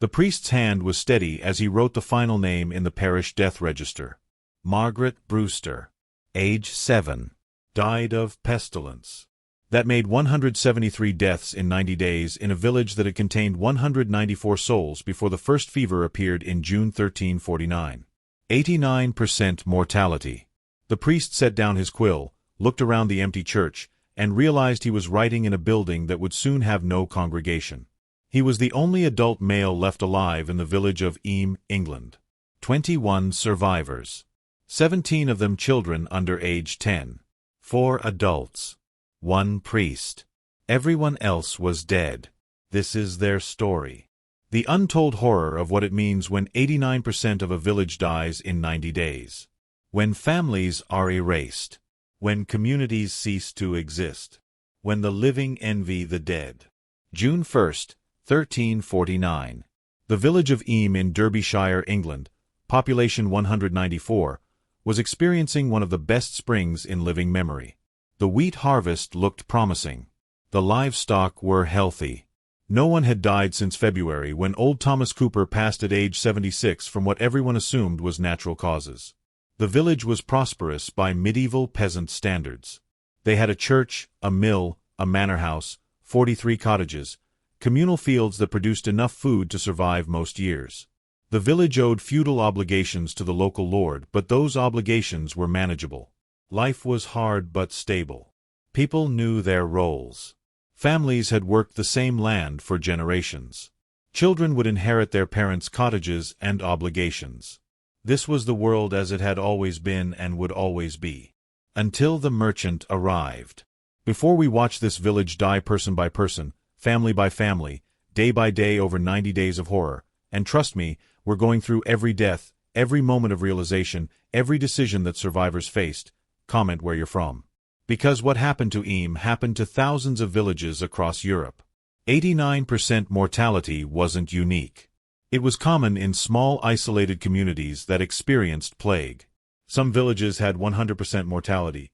The priest's hand was steady as he wrote the final name in the parish death register. Margaret Brewster, age 7, died of pestilence. That made 173 deaths in 90 days in a village that had contained 194 souls before the first fever appeared in June 1349. 89% mortality. The priest set down his quill, looked around the empty church, and realized he was writing in a building that would soon have no congregation. He was the only adult male left alive in the village of Eyam, England. 21 survivors. 17 of them children under age 10. 4 adults. 1 priest. Everyone else was dead. This is their story. The untold horror of what it means when 89% of a village dies in 90 days. When families are erased. When communities cease to exist. When the living envy the dead. June 1st, 1349. The village of Eyam in Derbyshire, England, population 194, was experiencing one of the best springs in living memory. The wheat harvest looked promising. The livestock were healthy. No one had died since February, when old Thomas Cooper passed at age 76 from what everyone assumed was natural causes. The village was prosperous by medieval peasant standards. They had a church, a mill, a manor house, 43 cottages, communal fields that produced enough food to survive most years. The village owed feudal obligations to the local lord, but those obligations were manageable. Life was hard but stable. People knew their roles. Families had worked the same land for generations. Children would inherit their parents' cottages and obligations. This was the world as it had always been and would always be. Until the merchant arrived. Before we watch this village die person by person, family by family, day by day over 90 days of horror, and trust me, we're going through every death, every moment of realization, every decision that survivors faced, comment where you're from. Because what happened to Eyam happened to thousands of villages across Europe. 89% mortality wasn't unique. It was common in small isolated communities that experienced plague. Some villages had 100% mortality,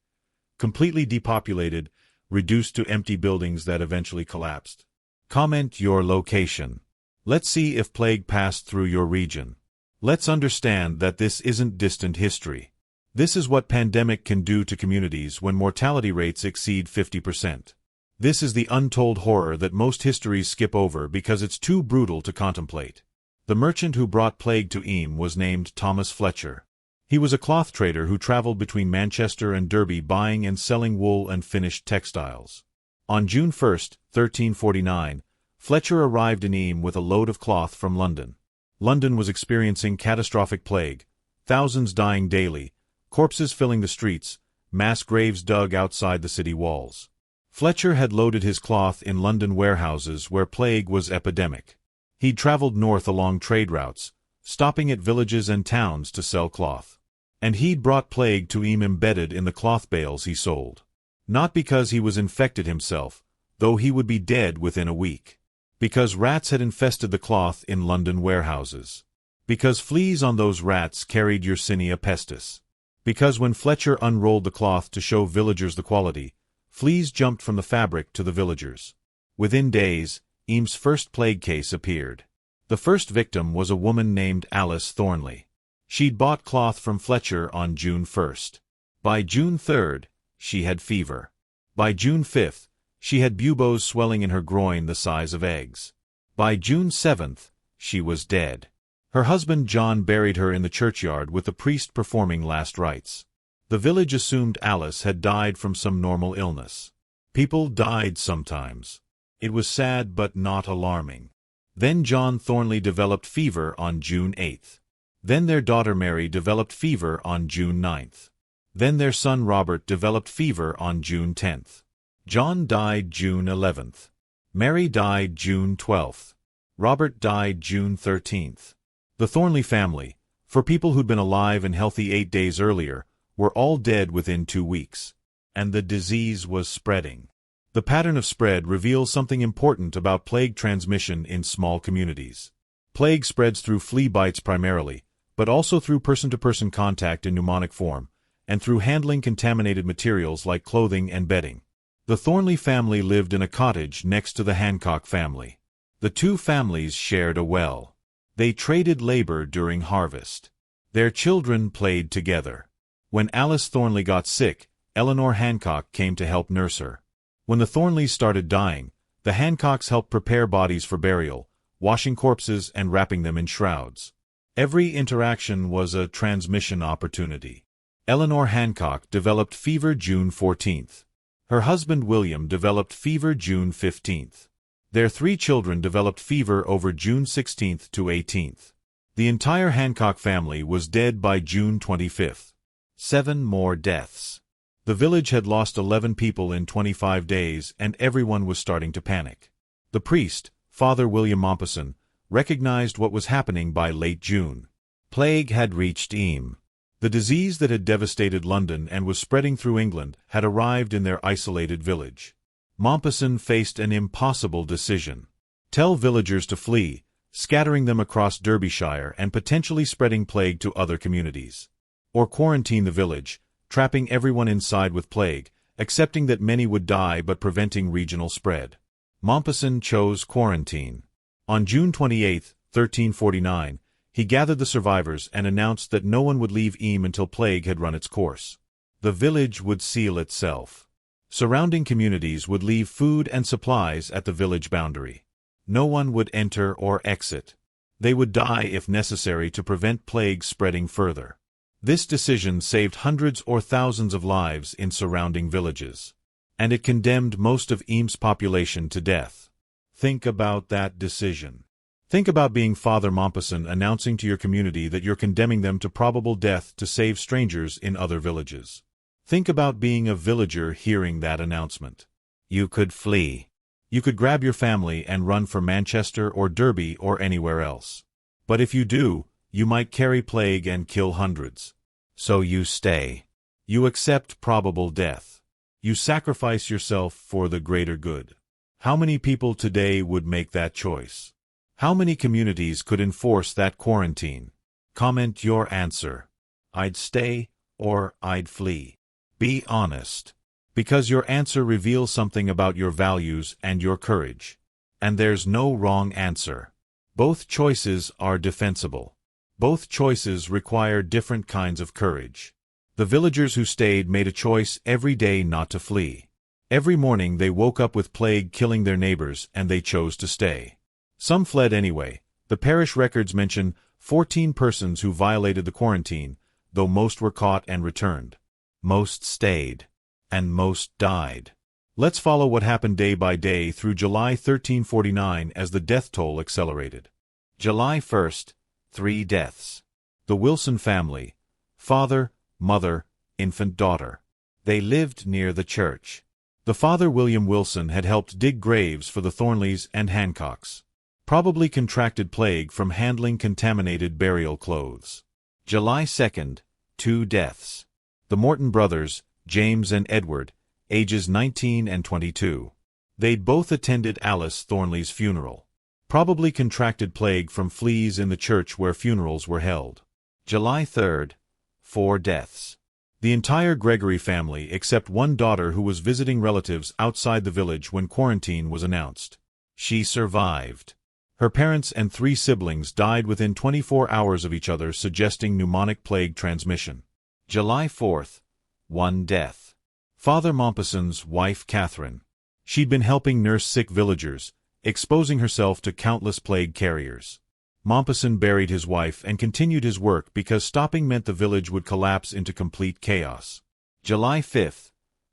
completely depopulated, reduced to empty buildings that eventually collapsed. Comment your location. Let's see if plague passed through your region. Let's understand that this isn't distant history. This is what pandemic can do to communities when mortality rates exceed 50%. This is the untold horror that most histories skip over because it's too brutal to contemplate. The merchant who brought plague to Eyam was named Thomas Fletcher. He was a cloth trader who traveled between Manchester and Derby buying and selling wool and finished textiles. On June 1, 1349, Fletcher arrived in Eyam with a load of cloth from London. London was experiencing catastrophic plague, thousands dying daily, corpses filling the streets, mass graves dug outside the city walls. Fletcher had loaded his cloth in London warehouses where plague was epidemic. He'd traveled north along trade routes, stopping at villages and towns to sell cloth. And he'd brought plague to Eyam embedded in the cloth bales he sold. Not because he was infected himself, though he would be dead within a week. Because rats had infested the cloth in London warehouses. Because fleas on those rats carried Yersinia pestis. Because when Fletcher unrolled the cloth to show villagers the quality, fleas jumped from the fabric to the villagers. Within days, Eyam's first plague case appeared. The first victim was a woman named Alice Thornley. She'd bought cloth from Fletcher on June 1st. By June 3rd, she had fever. By June 5th, she had buboes swelling in her groin the size of eggs. By June 7th, she was dead. Her husband John buried her in the churchyard with the priest performing last rites. The village assumed Alice had died from some normal illness. People died sometimes. It was sad but not alarming. Then John Thornley developed fever on June 8th. Then their daughter Mary developed fever on June 9th. Then their son Robert developed fever on June 10th. John died June 11th. Mary died June 12th. Robert died June 13th. The Thornley family, for people who'd been alive and healthy 8 days earlier, were all dead within 2 weeks. And the disease was spreading. The pattern of spread reveals something important about plague transmission in small communities. Plague spreads through flea bites primarily, but also through person-to-person contact in pneumonic form, and through handling contaminated materials like clothing and bedding. The Thornley family lived in a cottage next to the Hancock family. The two families shared a well. They traded labor during harvest. Their children played together. When Alice Thornley got sick, Eleanor Hancock came to help nurse her. When the Thornleys started dying, the Hancocks helped prepare bodies for burial, washing corpses and wrapping them in shrouds. Every interaction was a transmission opportunity. Eleanor Hancock developed fever June 14th. Her husband William developed fever June 15th. Their 3 children developed fever over June 16th to 18th. The entire Hancock family was dead by June 25th. 7 more deaths. The village had lost 11 people in 25 days, and everyone was starting to panic. The priest, Father William Mompesson, recognized what was happening by late June. Plague had reached Eyam. The disease that had devastated London and was spreading through England had arrived in their isolated village. Mompesson faced an impossible decision. Tell villagers to flee, scattering them across Derbyshire and potentially spreading plague to other communities. Or quarantine the village, trapping everyone inside with plague, accepting that many would die but preventing regional spread. Mompesson chose quarantine. On June 28, 1349, he gathered the survivors and announced that no one would leave Eyam until plague had run its course. The village would seal itself. Surrounding communities would leave food and supplies at the village boundary. No one would enter or exit. They would die if necessary to prevent plague spreading further. This decision saved hundreds or thousands of lives in surrounding villages. And it condemned most of Eyam's population to death. Think about that decision. Think about being Father Mompesson announcing to your community that you're condemning them to probable death to save strangers in other villages. Think about being a villager hearing that announcement. You could flee. You could grab your family and run for Manchester or Derby or anywhere else. But if you do, you might carry plague and kill hundreds. So you stay. You accept probable death. You sacrifice yourself for the greater good. How many people today would make that choice? How many communities could enforce that quarantine? Comment your answer. I'd stay or I'd flee. Be honest. Because your answer reveals something about your values and your courage. And there's no wrong answer. Both choices are defensible. Both choices require different kinds of courage. The villagers who stayed made a choice every day not to flee. Every morning they woke up with plague killing their neighbors and they chose to stay. Some fled anyway. The parish records mention 14 persons who violated the quarantine, though most were caught and returned. Most stayed. And most died. Let's follow what happened day by day through July 1349 as the death toll accelerated. July 1st, 3 deaths. The Wilson family. Father, mother, infant daughter. They lived near the church. The father William Wilson had helped dig graves for the Thornleys and Hancocks. Probably contracted plague from handling contaminated burial clothes. July 2nd, 2 deaths. The Morton brothers, James and Edward, ages 19 and 22. They'd both attended Alice Thornley's funeral. Probably contracted plague from fleas in the church where funerals were held. July 3rd, 4 deaths. The entire Gregory family except one daughter who was visiting relatives outside the village when quarantine was announced. She survived. Her parents and 3 siblings died within 24 hours of each other, suggesting pneumonic plague transmission. July 4th, 1 death. Father Mompesson's wife Catherine. She'd been helping nurse sick villagers, exposing herself to countless plague carriers. Mompesson buried his wife and continued his work because stopping meant the village would collapse into complete chaos. July 5th,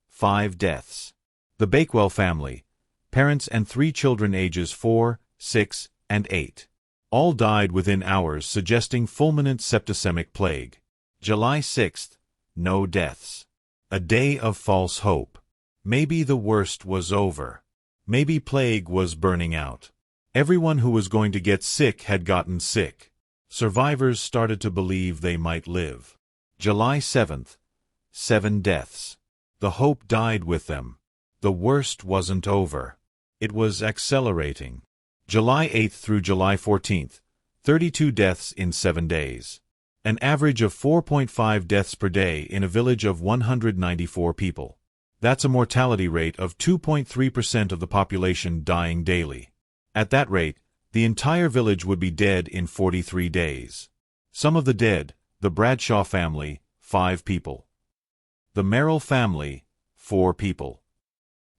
5 deaths. The Bakewell family. Parents and 3 children ages 4, 6, and 8. All died within hours, suggesting fulminant septicemic plague. July 6th, no deaths. A day of false hope. Maybe the worst was over. Maybe plague was burning out. Everyone who was going to get sick had gotten sick. Survivors started to believe they might live. July 7th, 7 deaths. The hope died with them. The worst wasn't over. It was accelerating. July 8th through July 14th, 32 deaths in 7 days. An average of 4.5 deaths per day in a village of 194 people. That's a mortality rate of 2.3% of the population dying daily. At that rate, The entire village would be dead in 43 days. Some of the dead: the Bradshaw family, 5 people. The Merrill family, 4 people.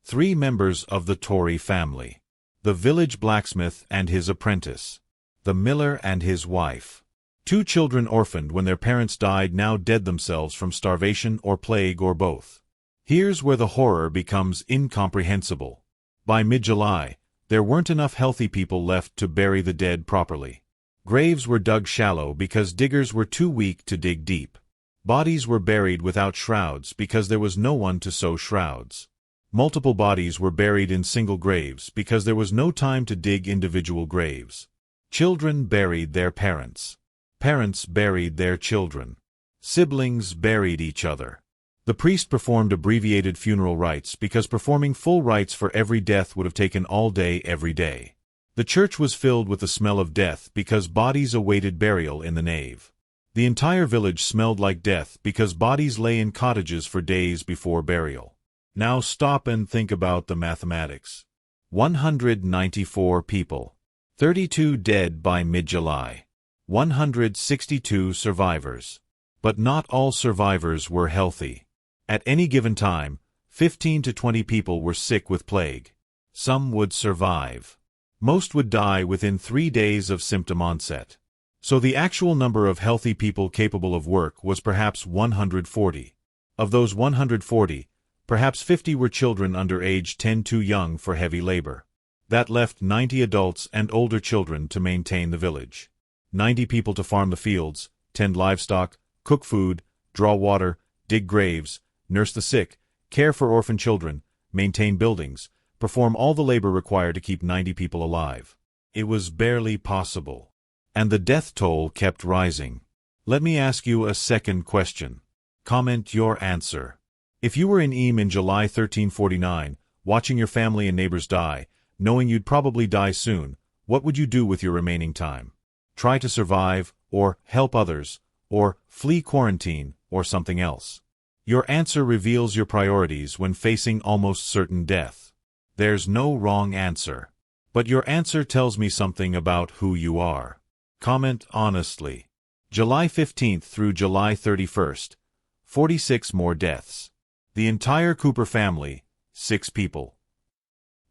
3 members of the Torrey family. The village blacksmith and his apprentice. The miller and his wife. 2 children orphaned when their parents died, now dead themselves from starvation or plague or both. Here's where the horror becomes incomprehensible. By mid-July, there weren't enough healthy people left to bury the dead properly. Graves were dug shallow because diggers were too weak to dig deep. Bodies were buried without shrouds because there was no one to sew shrouds. Multiple bodies were buried in single graves because there was no time to dig individual graves. Children buried their parents. Parents buried their children. Siblings buried each other. The priest performed abbreviated funeral rites because performing full rites for every death would have taken all day every day. The church was filled with the smell of death because bodies awaited burial in the nave. The entire village smelled like death because bodies lay in cottages for days before burial. Now stop and think about the mathematics. 194 people. 32 dead by mid-July. 162 survivors. But not all survivors were healthy. At any given time, 15 to 20 people were sick with plague. Some would survive. Most would die within 3 days of symptom onset. So the actual number of healthy people capable of work was perhaps 140. Of those 140, perhaps 50 were children under age 10, too young for heavy labor. That left 90 adults and older children to maintain the village. 90 people to farm the fields, tend livestock, cook food, draw water, dig graves, nurse the sick, care for orphan children, maintain buildings, perform all the labor required to keep 90 people alive. It was barely possible. And the death toll kept rising. Let me ask you a second question. Comment your answer. If you were in Eam in July 1349, watching your family and neighbors die, knowing you'd probably die soon, what would you do with your remaining time? Try to survive, or help others, or flee quarantine, or something else? Your answer reveals your priorities when facing almost certain death. There's no wrong answer. But your answer tells me something about who you are. Comment honestly. July 15th through July 31st, 46 more deaths. The entire Cooper family, 6 people.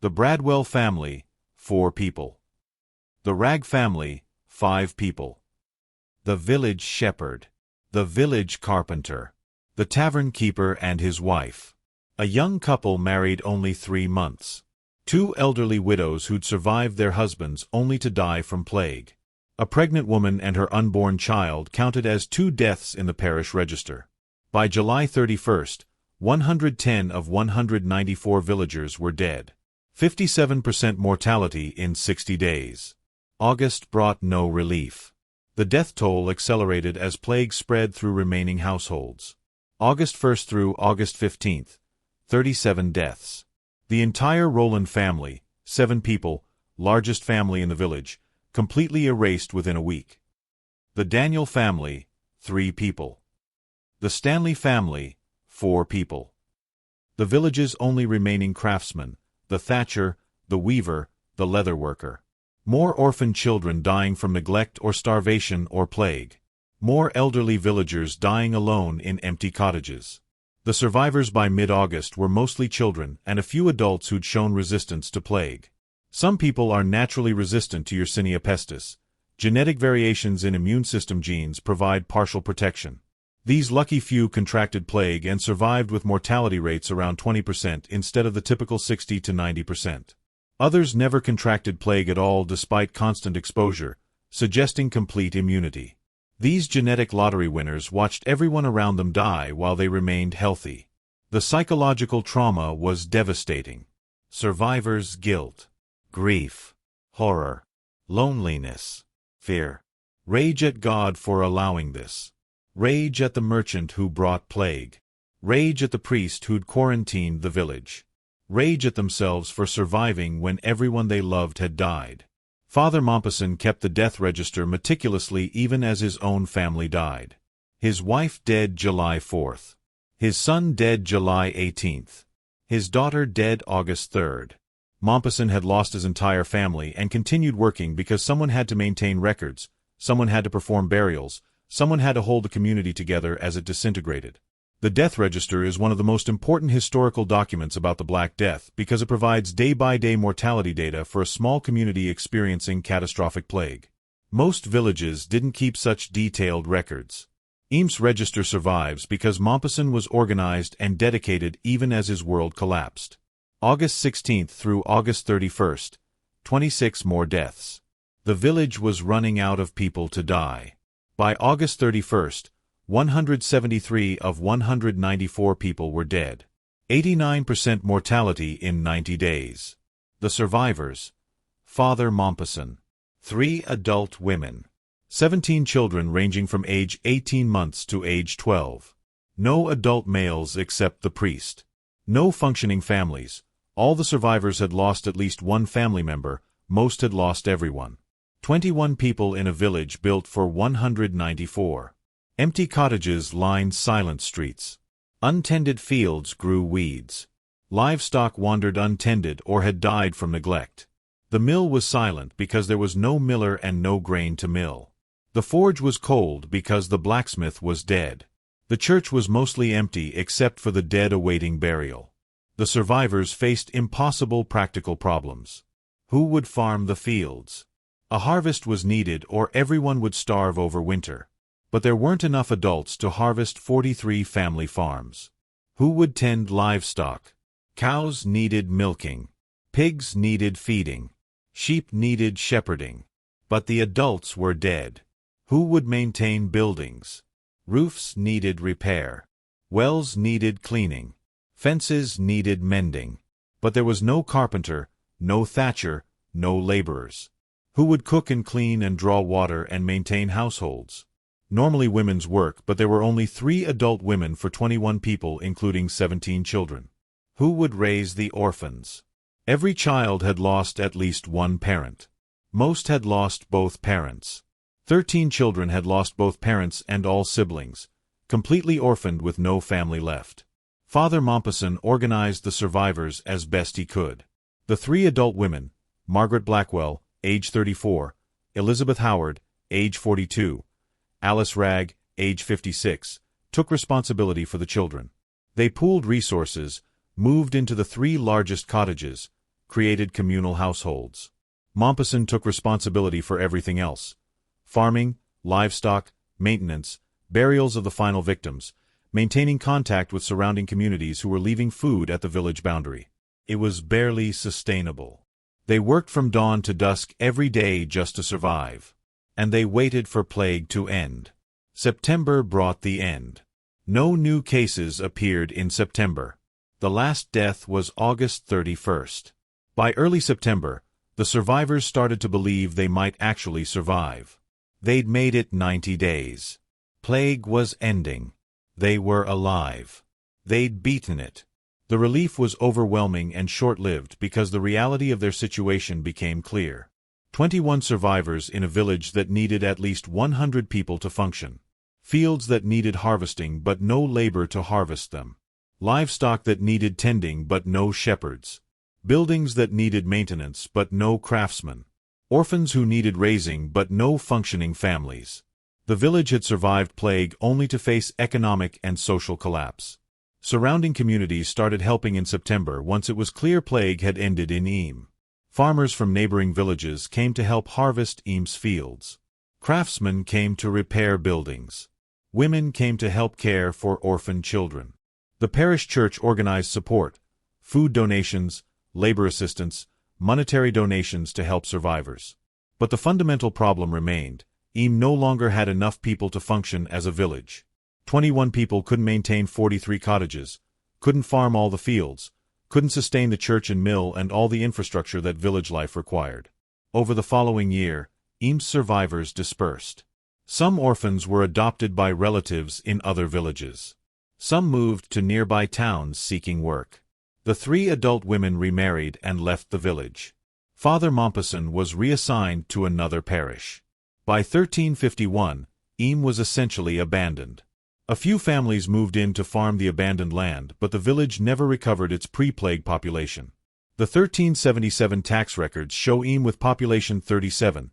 The Bradwell family, 4 people. The Ragg family, 5 people. The village shepherd. The village carpenter. The tavern keeper and his wife. A young couple married only 3 months. 2 elderly widows who'd survived their husbands only to die from plague. A pregnant woman and her unborn child counted as 2 deaths in the parish register. By July 31st, 110 of 194 villagers were dead. 57% mortality in 60 days. August brought no relief. The death toll accelerated as plague spread through remaining households. August 1st through August 15th, 37 deaths. The entire Rowland family, 7 people, largest family in the village, completely erased within a week. The Daniel family, 3 people. The Stanley family, 4 people. The village's only remaining craftsman, the thatcher, the weaver, the leather worker. More orphan children dying from neglect or starvation or plague. More elderly villagers dying alone in empty cottages. The survivors by mid-August were mostly children and a few adults who'd shown resistance to plague. Some people are naturally resistant to Yersinia pestis. Genetic variations in immune system genes provide partial protection. These lucky few contracted plague and survived with mortality rates around 20% instead of the typical 60 to 90%. Others never contracted plague at all despite constant exposure, suggesting complete immunity. These genetic lottery winners watched everyone around them die while they remained healthy. The psychological trauma was devastating. Survivors' guilt, grief, horror, loneliness, fear. Rage at God for allowing this. Rage at the merchant who brought plague. Rage at the priest who'd quarantined the village. Rage at themselves for surviving when everyone they loved had died. Father Mompesson kept the death register meticulously even as his own family died. His wife dead July 4th. His son dead July 18th. His daughter dead August 3rd. Mompesson had lost his entire family and continued working because someone had to maintain records, someone had to perform burials, someone had to hold the community together as it disintegrated. The death register is one of the most important historical documents about the Black Death because it provides day-by-day mortality data for a small community experiencing catastrophic plague. Most villages didn't keep such detailed records. Eames' register survives because Mompesson was organized and dedicated even as his world collapsed. August 16th through August 31st, 26 more deaths. The village was running out of people to die. By August 31st, 173 of 194 people were dead. 89% mortality in 90 days. The survivors: Father Mompesson, 3 adult women, 17 children ranging from age 18 months to age 12. No adult males except the priest. No functioning families. All the survivors had lost at least one family member, most had lost everyone. 21 people in a village built for 194. Empty cottages lined silent streets. Untended fields grew weeds. Livestock wandered untended or had died from neglect. The mill was silent because there was no miller and no grain to mill. The forge was cold because the blacksmith was dead. The church was mostly empty except for the dead awaiting burial. The survivors faced impossible practical problems. Who would farm the fields? A harvest was needed or everyone would starve over winter. But there weren't enough adults to harvest 43 family farms. Who would tend livestock? Cows needed milking. Pigs needed feeding. Sheep needed shepherding. But the adults were dead. Who would maintain buildings? Roofs needed repair. Wells needed cleaning. Fences needed mending. But there was no carpenter, no thatcher, no laborers. Who would cook and clean and draw water and maintain households? Normally women's work, but there were only 3 adult women for 21 people including 17 children. Who would raise the orphans? Every child had lost at least one parent. Most had lost both parents. 13 children had lost both parents and all siblings, completely orphaned with no family left. Father Mompesson organized the survivors as best he could. The 3 adult women, Margaret Blackwell, age 34, Elizabeth Howard, age 42, Alice Ragg, age 56, took responsibility for the children. They pooled resources, moved into the 3 largest cottages, created communal households. Mompesson took responsibility for everything else: farming, livestock, maintenance, burials of the final victims, maintaining contact with surrounding communities who were leaving food at the village boundary. It was barely sustainable. They worked from dawn to dusk every day just to survive. And they waited for plague to end. September brought the end. No new cases appeared in September. The last death was August 31st. By early September, the survivors started to believe they might actually survive. They'd made it 90 days. Plague was ending. They were alive. They'd beaten it. The relief was overwhelming and short-lived because the reality of their situation became clear. 21 survivors in a village that needed at least 100 people to function. Fields that needed harvesting but no labor to harvest them. Livestock that needed tending but no shepherds. Buildings that needed maintenance but no craftsmen. Orphans who needed raising but no functioning families. The village had survived plague only to face economic and social collapse. Surrounding communities started helping in September once it was clear plague had ended in Eames. Farmers from neighboring villages came to help harvest Eames fields. Craftsmen came to repair buildings. Women came to help care for orphan children. The parish church organized support, food donations, labor assistance, monetary donations to help survivors. But the fundamental problem remained: Eames no longer had enough people to function as a village. 21 people couldn't maintain 43 cottages, couldn't farm all the fields, couldn't sustain the church and mill and all the infrastructure that village life required. Over the following year, Eames survivors dispersed. Some orphans were adopted by relatives in other villages. Some moved to nearby towns seeking work. The 3 adult women remarried and left the village. Father Mompesson was reassigned to another parish. By 1351, Eames was essentially abandoned. A few families moved in to farm the abandoned land, but the village never recovered its pre-plague population. The 1377 tax records show Eam with population 37,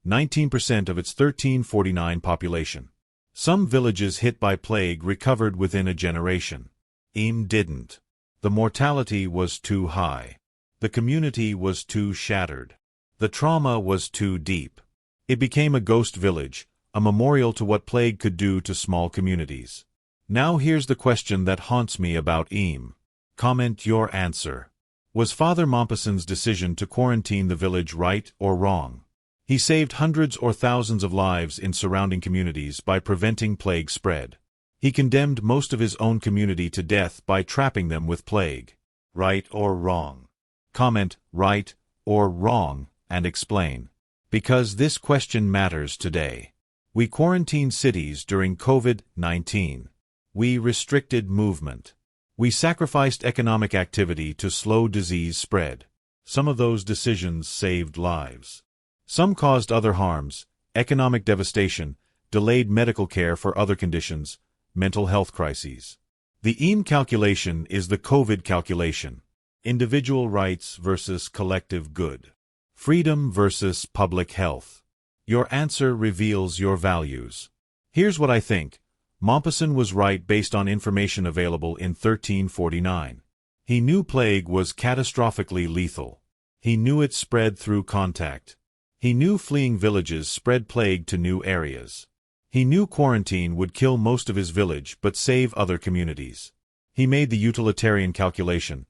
19% of its 1349 population. Some villages hit by plague recovered within a generation. Eam didn't. The mortality was too high. The community was too shattered. The trauma was too deep. It became a ghost village, a memorial to what plague could do to small communities. Now here's the question that haunts me about Eam. Comment your answer. Was Father Mompesson's decision to quarantine the village right or wrong? He saved hundreds or thousands of lives in surrounding communities by preventing plague spread. He condemned most of his own community to death by trapping them with plague. Right or wrong? Comment right or wrong and explain. Because this question matters today. We quarantined cities during COVID-19. We restricted movement. We sacrificed economic activity to slow disease spread. Some of those decisions saved lives. Some caused other harms, economic devastation, delayed medical care for other conditions, mental health crises. The Eam calculation is the COVID calculation. Individual rights versus collective good. Freedom versus public health. Your answer reveals your values. Here's what I think. Mompesson was right based on information available in 1349. He knew plague was catastrophically lethal. He knew it spread through contact. He knew fleeing villages spread plague to new areas. He knew quarantine would kill most of his village but save other communities. He made the utilitarian calculation.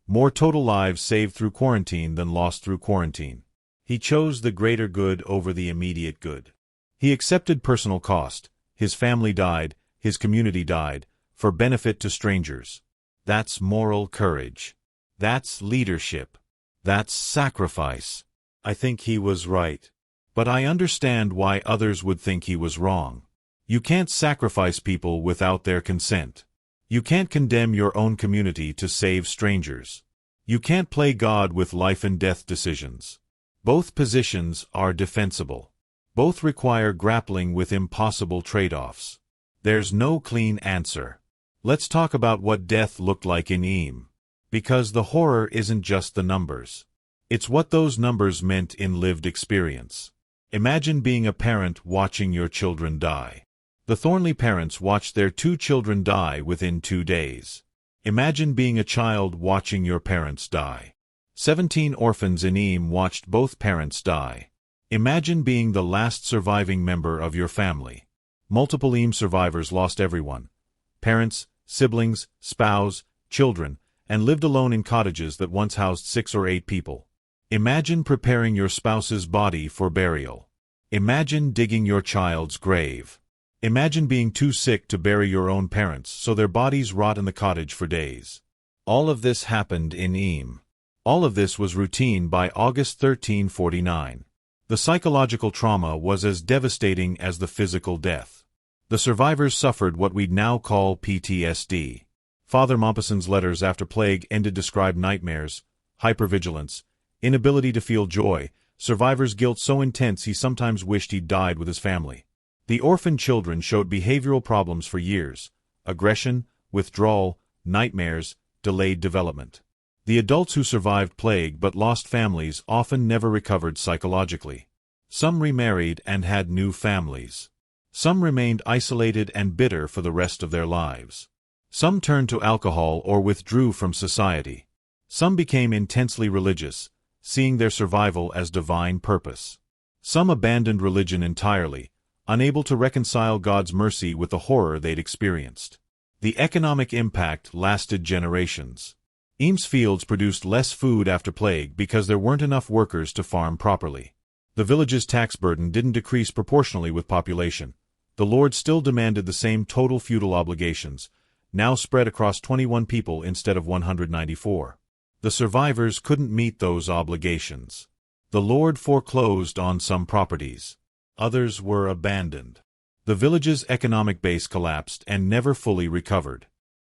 More total lives saved through quarantine than lost through quarantine. He chose the greater good over the immediate good. He accepted personal cost. His family died, his community died, for benefit to strangers. That's moral courage. That's leadership. That's sacrifice. I think he was right. But I understand why others would think he was wrong. You can't sacrifice people without their consent. You can't condemn your own community to save strangers. You can't play God with life and death decisions. Both positions are defensible. Both require grappling with impossible trade-offs. There's no clean answer. Let's talk about what death looked like in Eam. Because the horror isn't just the numbers. It's what those numbers meant in lived experience. Imagine being a parent watching your children die. The Thornley parents watched their 2 children die within 2 days. Imagine being a child watching your parents die. 17 orphans in Eam watched both parents die. Imagine being the last surviving member of your family. Multiple Eam survivors lost everyone. Parents, siblings, spouse, children, and lived alone in cottages that once housed 6 or 8 people. Imagine preparing your spouse's body for burial. Imagine digging your child's grave. Imagine being too sick to bury your own parents, so their bodies rot in the cottage for days. All of this happened in Eam. All of this was routine by August 1349. The psychological trauma was as devastating as the physical death. The survivors suffered what we'd now call PTSD. Father Mompesson's letters after plague ended described nightmares, hypervigilance, inability to feel joy, survivors' guilt so intense he sometimes wished he'd died with his family. The orphan children showed behavioral problems for years: aggression, withdrawal, nightmares, delayed development. The adults who survived plague but lost families often never recovered psychologically. Some remarried and had new families. Some remained isolated and bitter for the rest of their lives. Some turned to alcohol or withdrew from society. Some became intensely religious, seeing their survival as divine purpose. Some abandoned religion entirely, unable to reconcile God's mercy with the horror they'd experienced. The economic impact lasted generations. Eam's fields produced less food after plague because there weren't enough workers to farm properly. The village's tax burden didn't decrease proportionally with population. The Lord still demanded the same total feudal obligations, now spread across 21 people instead of 194. The survivors couldn't meet those obligations. The Lord foreclosed on some properties. Others were abandoned. The village's economic base collapsed and never fully recovered.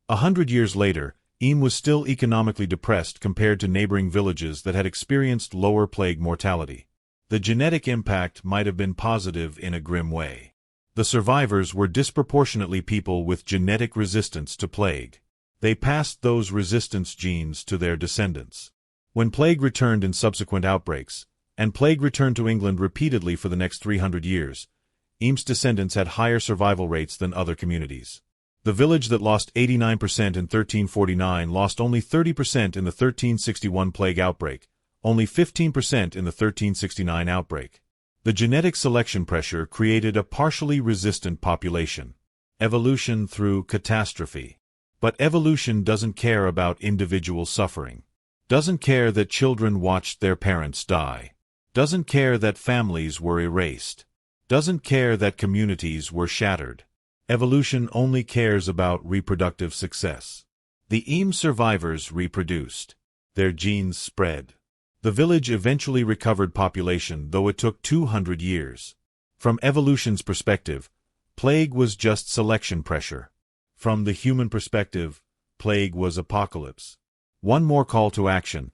100 years later, Eam was still economically depressed compared to neighboring villages that had experienced lower plague mortality. The genetic impact might have been positive in a grim way. The survivors were disproportionately people with genetic resistance to plague. They passed those resistance genes to their descendants. When plague returned in subsequent outbreaks, and plague returned to England repeatedly for the next 300 years, Eames' descendants had higher survival rates than other communities. The village that lost 89% in 1349 lost only 30% in the 1361 plague outbreak, only 15% in the 1369 outbreak. The genetic selection pressure created a partially resistant population. Evolution through catastrophe. But evolution doesn't care about individual suffering. Doesn't care that children watched their parents die. Doesn't care that families were erased. Doesn't care that communities were shattered. Evolution only cares about reproductive success. The Eames survivors reproduced. Their genes spread. The village eventually recovered population, though it took 200 years. From evolution's perspective, plague was just selection pressure. From the human perspective, plague was apocalypse. One more call to action.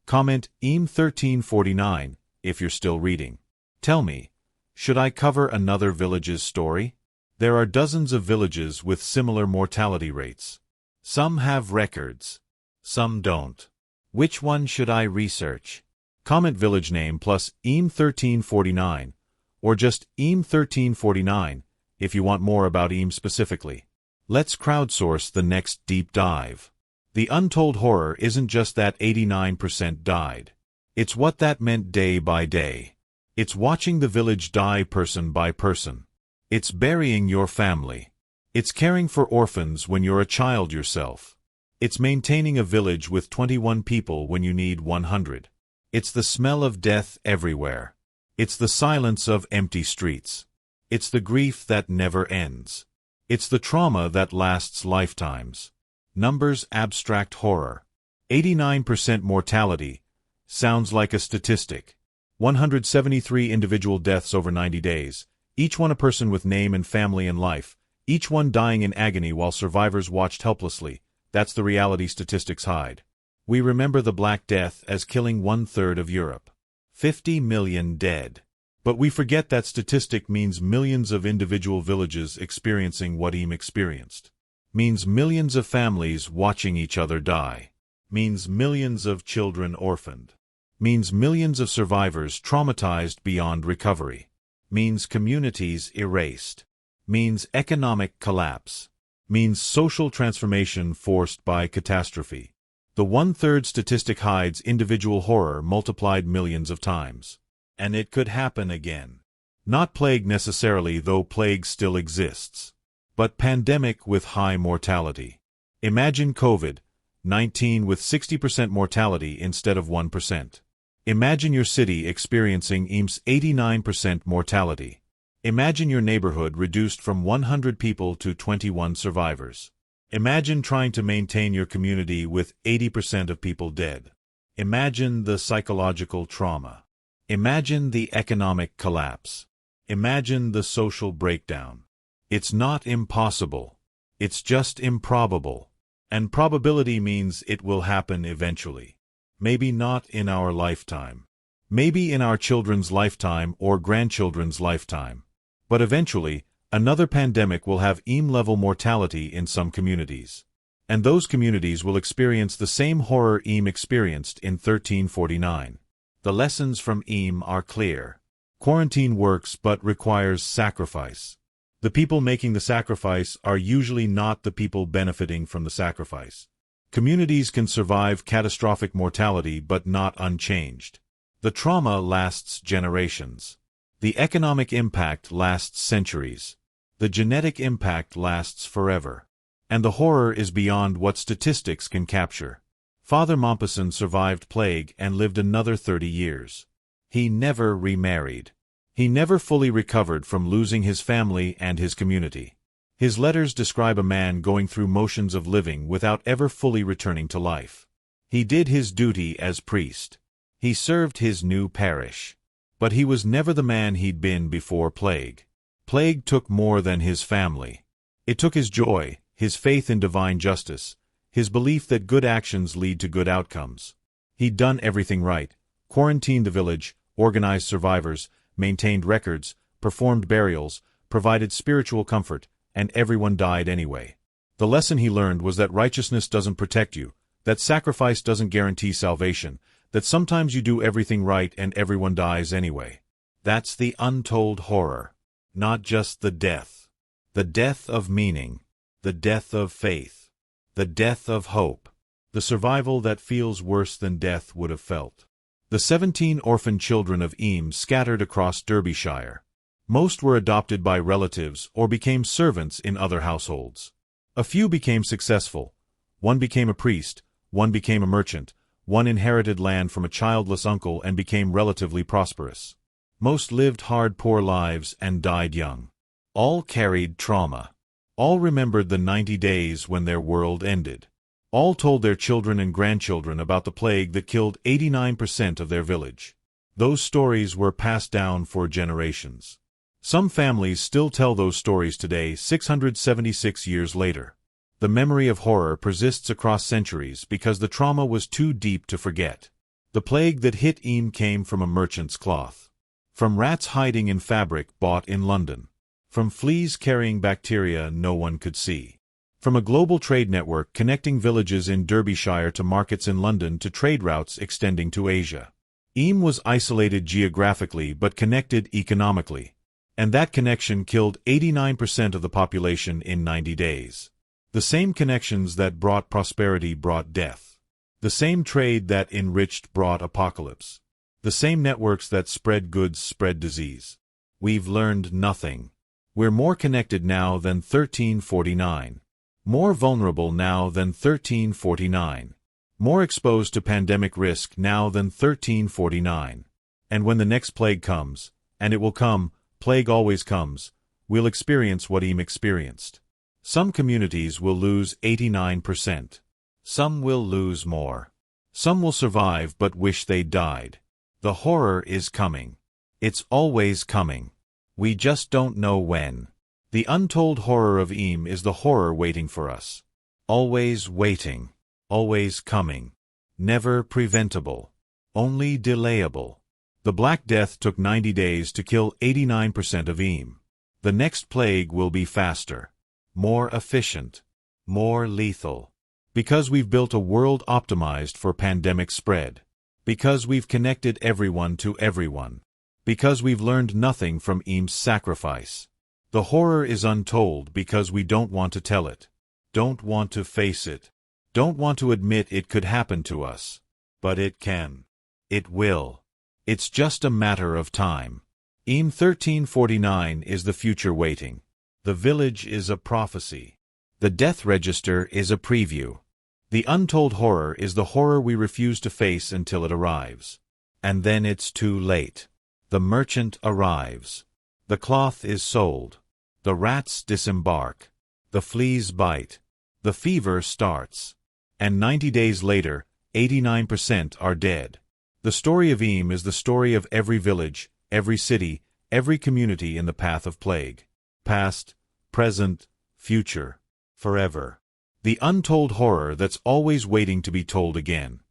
Comment Eames 1349 if you're still reading. Tell me, should I cover another village's story? There are dozens of villages with similar mortality rates. Some have records. Some don't. Which one should I research? Comment village name plus Eames 1349, or just Eames 1349 if you want more about Eames specifically. Let's crowdsource the next deep dive. The untold horror isn't just that 89% died. It's what that meant day by day. It's watching the village die person by person. It's burying your family. It's caring for orphans when you're a child yourself. It's maintaining a village with 21 people when you need 100. It's the smell of death everywhere. It's the silence of empty streets. It's the grief that never ends. It's the trauma that lasts lifetimes. Numbers abstract horror. 89% mortality. Sounds like a statistic. 173 individual deaths over 90 days. Each one a person with name and family and life. Each one dying in agony while survivors watched helplessly. That's the reality statistics hide. We remember the Black Death as killing 1/3 of Europe. 50 million dead. But we forget that statistic means millions of individual villages experiencing what Eames experienced. Means millions of families watching each other die. Means millions of children orphaned. Means millions of survivors traumatized beyond recovery. Means communities erased. Means economic collapse. Means social transformation forced by catastrophe. The 1/3 statistic hides individual horror multiplied millions of times. And it could happen again. Not plague necessarily, though plague still exists. But pandemic with high mortality. Imagine COVID-19 with 60% mortality instead of 1%. Imagine your city experiencing Eames' 89% mortality. Imagine your neighborhood reduced from 100 people to 21 survivors. Imagine trying to maintain your community with 80% of people dead. Imagine the psychological trauma. Imagine the economic collapse. Imagine the social breakdown. It's not impossible. It's just improbable. And probability means it will happen eventually. Maybe not in our lifetime. Maybe in our children's lifetime or grandchildren's lifetime. But eventually, another pandemic will have Eames-level mortality in some communities. And those communities will experience the same horror Eames experienced in 1349. The lessons from Eames are clear. Quarantine works but requires sacrifice. The people making the sacrifice are usually not the people benefiting from the sacrifice. Communities can survive catastrophic mortality but not unchanged. The trauma lasts generations. The economic impact lasts centuries. The genetic impact lasts forever. And the horror is beyond what statistics can capture. Father Maupassant survived plague and lived another 30 years. He never remarried. He never fully recovered from losing his family and his community. His letters describe a man going through motions of living without ever fully returning to life. He did his duty as priest. He served his new parish. But he was never the man he'd been before plague. Plague took more than his family. It took his joy, his faith in divine justice, his belief that good actions lead to good outcomes. He'd done everything right, quarantined the village, organized survivors, maintained records, performed burials, provided spiritual comfort, and everyone died anyway. The lesson he learned was that righteousness doesn't protect you, that sacrifice doesn't guarantee salvation, that sometimes you do everything right and everyone dies anyway. That's the untold horror. Not just the death. The death of meaning. The death of faith. The death of hope. The survival that feels worse than death would have felt. The 17 orphan children of Eyam scattered across Derbyshire. Most were adopted by relatives or became servants in other households. A few became successful. One became a priest, one became a merchant, one inherited land from a childless uncle and became relatively prosperous. Most lived hard, poor lives and died young. All carried trauma. All remembered the 90 days when their world ended. All told their children and grandchildren about the plague that killed 89% of their village. Those stories were passed down for generations. Some families still tell those stories today, 676 years later. The memory of horror persists across centuries because the trauma was too deep to forget. The plague that hit Eyam came from a merchant's cloth. From rats hiding in fabric bought in London. From fleas carrying bacteria no one could see. From a global trade network connecting villages in Derbyshire to markets in London to trade routes extending to Asia. Eyam was isolated geographically but connected economically. And that connection killed 89% of the population in 90 days. The same connections that brought prosperity brought death. The same trade that enriched brought apocalypse. The same networks that spread goods spread disease. We've learned nothing. We're more connected now than 1349. More vulnerable now than 1349. More exposed to pandemic risk now than 1349. And when the next plague comes, and it will come, plague always comes, we'll experience what Eyam experienced. Some communities will lose 89%. Some will lose more. Some will survive but wish they died. The horror is coming. It's always coming. We just don't know when. The untold horror of Eyam is the horror waiting for us. Always waiting. Always coming. Never preventable. Only delayable. The Black Death took 90 days to kill 89% of Eyam. The next plague will be faster. More efficient. More lethal. Because we've built a world optimized for pandemic spread. Because we've connected everyone to everyone. Because we've learned nothing from Eyam's sacrifice. The horror is untold because we don't want to tell it. Don't want to face it. Don't want to admit it could happen to us. But it can. It will. It's just a matter of time. Eyam 1349 is the future waiting. The village is a prophecy. The death register is a preview. The untold horror is the horror we refuse to face until it arrives. And then it's too late. The merchant arrives. The cloth is sold. The rats disembark. The fleas bite. The fever starts. And 90 days later, 89% are dead. The story of Eyam is the story of every village, every city, every community in the path of plague. Past, present, future, forever. The untold horror that's always waiting to be told again.